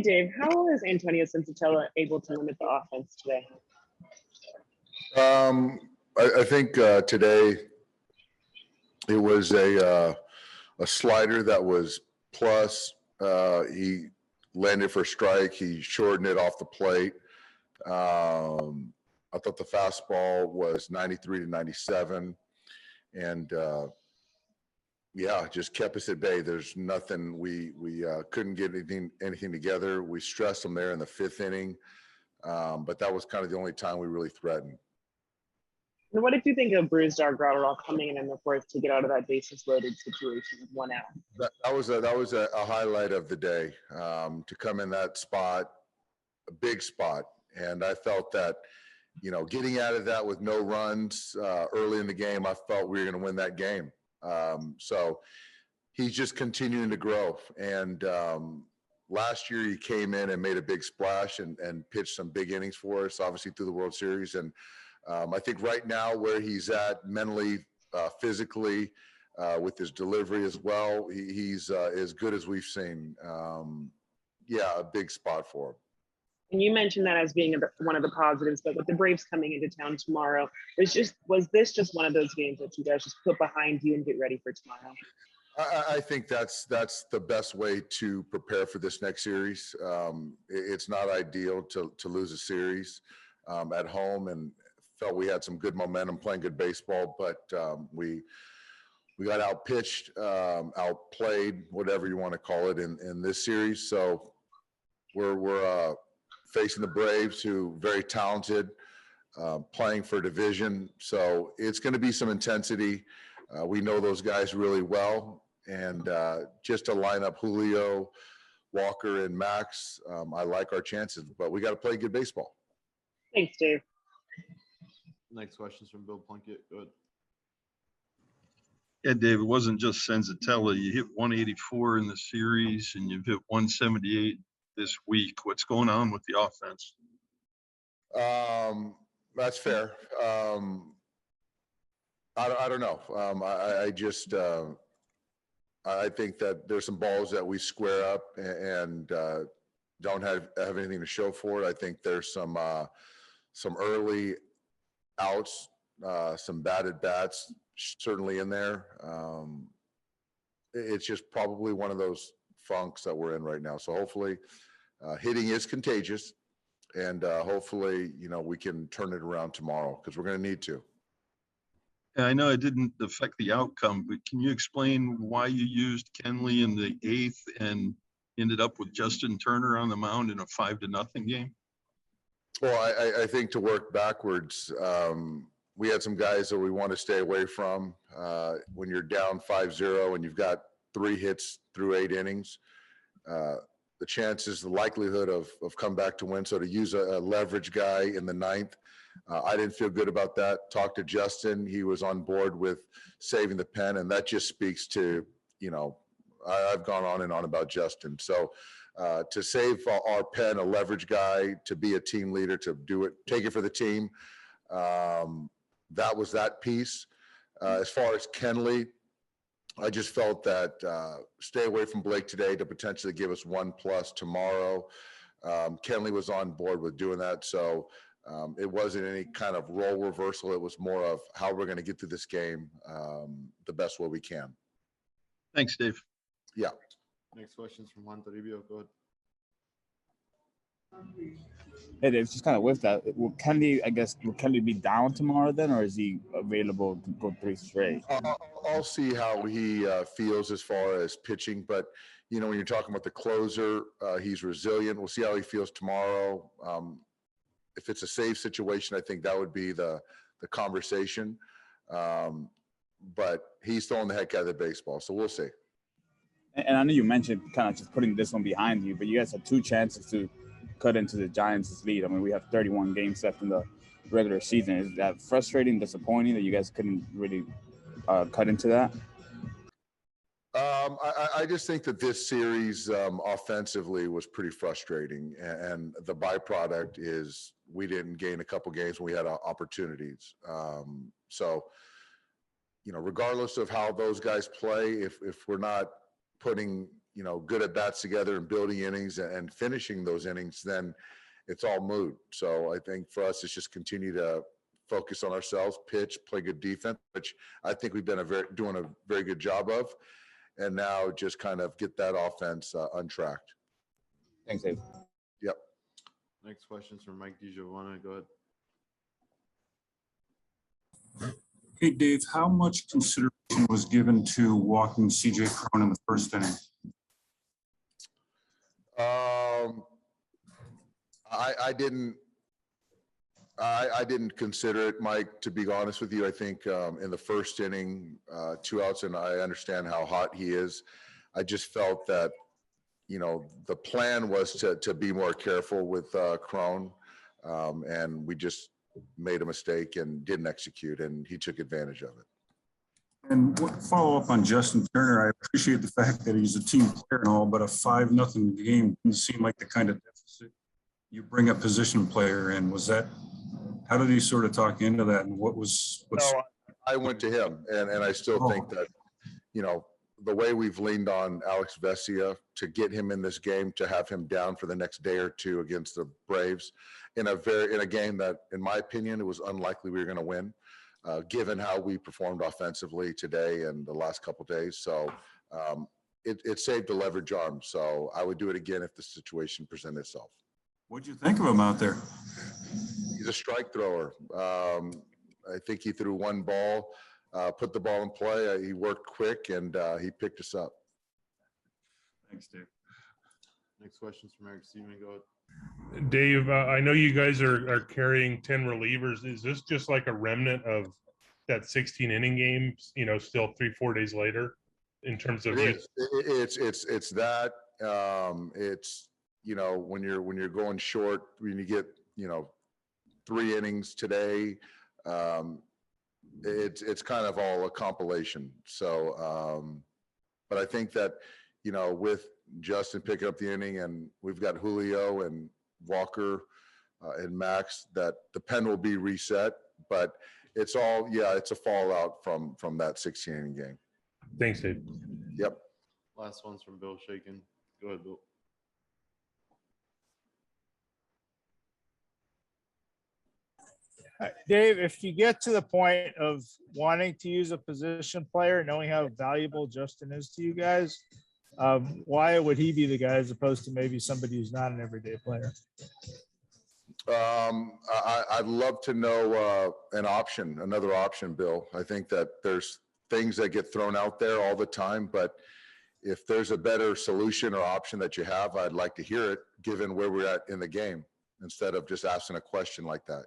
Dave, how is Antonio Sensatella able to limit the offense today? I think today it was a slider that was plus. He landed for a strike. He shortened it off the plate. I thought the fastball was 93 to 97, and just kept us at bay. There's nothing. We couldn't get anything together. We stressed them there in the fifth inning, but that was kind of the only time we really threatened. And what did you think of Bruce Dargradal coming in the fourth to get out of that bases loaded situation with 1 out? That was a highlight of the day, to come in that spot, a big spot. And I felt that, getting out of that with no runs early in the game, I felt we were going to win that game. So he's just continuing to grow. And last year he came in and made a big splash and pitched some big innings for us, obviously through the World Series. And I think right now where he's at mentally, physically, with his delivery as well, he's as good as we've seen. A big spot for him. And you mentioned that as being one of the positives, but with the Braves coming into town tomorrow, was this just one of those games that you guys just put behind you and get ready for tomorrow? I think that's the best way to prepare for this next series. It's not ideal to lose a series at home, and felt we had some good momentum playing good baseball, but we got outpitched, outplayed, whatever you want to call it, in this series. So we're facing the Braves, who very talented, playing for division. So it's going to be some intensity. We know those guys really well, and just to line up Julio, Walker, and Max, I like our chances, but we got to play good baseball. Thanks, Dave. Next question is from Bill Plunkett. Go ahead. Yeah, Dave, it wasn't just Sensatella. You hit 184 in the series, and you've hit 178 this week. What's going on with the offense? That's fair. I don't know. I think that there's some balls that we square up and don't have anything to show for it. I think there's some early outs, some batted bats certainly in there. It's just probably one of those funks that we're in right now. So hopefully hitting is contagious, and hopefully, we can turn it around tomorrow, because we're going to need to. I know it didn't affect the outcome, but can you explain why you used Kenley in the eighth and ended up with Justin Turner on the mound in a 5-0 game? Well, I think to work backwards, we had some guys that we want to stay away from. When you're down 5-0 and you've got 3 hits through 8 innings, the likelihood of come back to win. So to use a leverage guy in the 9th, I didn't feel good about that. Talked to Justin. He was on board with saving the pen, and that just speaks to, I've gone on and on about Justin. So to save our pen, a leverage guy, to be a team leader, to do it, take it for the team, that was that piece. As far as Kenley, I just felt that stay away from Blake today to potentially give us 1+ tomorrow. Kenley was on board with doing that. So it wasn't any kind of role reversal. It was more of how we're going to get through this game the best way we can. Thanks, Dave. Yeah. Next question is from Juan Toribio. Go ahead. Hey, Dave, just kind of with that, will Kenley be down tomorrow then, or is he available to go 3 straight? I'll see how he feels as far as pitching, but when you're talking about the closer, he's resilient. We'll see how he feels tomorrow. If it's a save situation, I think that would be the conversation. But he's throwing the heck out of the baseball, so we'll see. And I know you mentioned kind of just putting this one behind you, but you guys have 2 chances to cut into the Giants' lead. I mean, we have 31 games left in the regular season. Is that frustrating, disappointing that you guys couldn't really cut into that? I just think that this series offensively was pretty frustrating, and the byproduct is we didn't gain a couple games when we had opportunities. So, regardless of how those guys play, if we're not putting good at bats together and building innings and finishing those innings, then it's all moot. So I think for us, it's just continue to focus on ourselves, pitch, play good defense, which I think we've been doing a very good job of. And now just kind of get that offense untracked. Thanks, Dave. Yep. Next question's from Mike DiGiovanna. Go ahead. Hey, Dave, how much consideration was given to walking CJ Cron in the first inning? I didn't consider it, Mike, to be honest with you. I think in the first inning, 2 outs, and I understand how hot he is. I just felt that, the plan was to be more careful with Crone, and we just made a mistake and didn't execute, and he took advantage of it. And follow up on Justin Turner, I appreciate the fact that he's a team player and all, but a 5-0 game didn't seem like the kind of deficit you bring a position player in. How did he sort of talk into that, and what's No, I went to him, and I still think that, the way we've leaned on Alex Vesia to get him in this game, to have him down for the next day or two against the Braves in a game that, in my opinion, it was unlikely we were going to win, given how we performed offensively today and the last couple of days. So it saved a leverage arm. So I would do it again if the situation presented itself. What'd you think of him out there? He's a strike thrower. I think he threw one ball, put the ball in play. He worked quick, and he picked us up. Thanks, Dave. Next question's from Eric Seaman. Go ahead. Dave, I know you guys are carrying 10 relievers. Is this just like a remnant of that 16 inning game, still 3-4 days later in terms of it's that it's, when you're going short, when you get, 3 innings today, it's kind of all a compilation. So, but I think that, with Justin picking up the inning, and we've got Julio and Walker and Max, that the pen will be reset, but it's a fallout from that 16 inning game. Thanks, Dave. Yep. Last one's from Bill Shaken. Go ahead, Bill. Dave, if you get to the point of wanting to use a position player, knowing how valuable Justin is to you guys, why would he be the guy as opposed to maybe somebody who's not an everyday player? I'd love to know another option, Bill. I think that there's things that get thrown out there all the time, but if there's a better solution or option that you have, I'd like to hear it, given where we're at in the game, instead of just asking a question like that.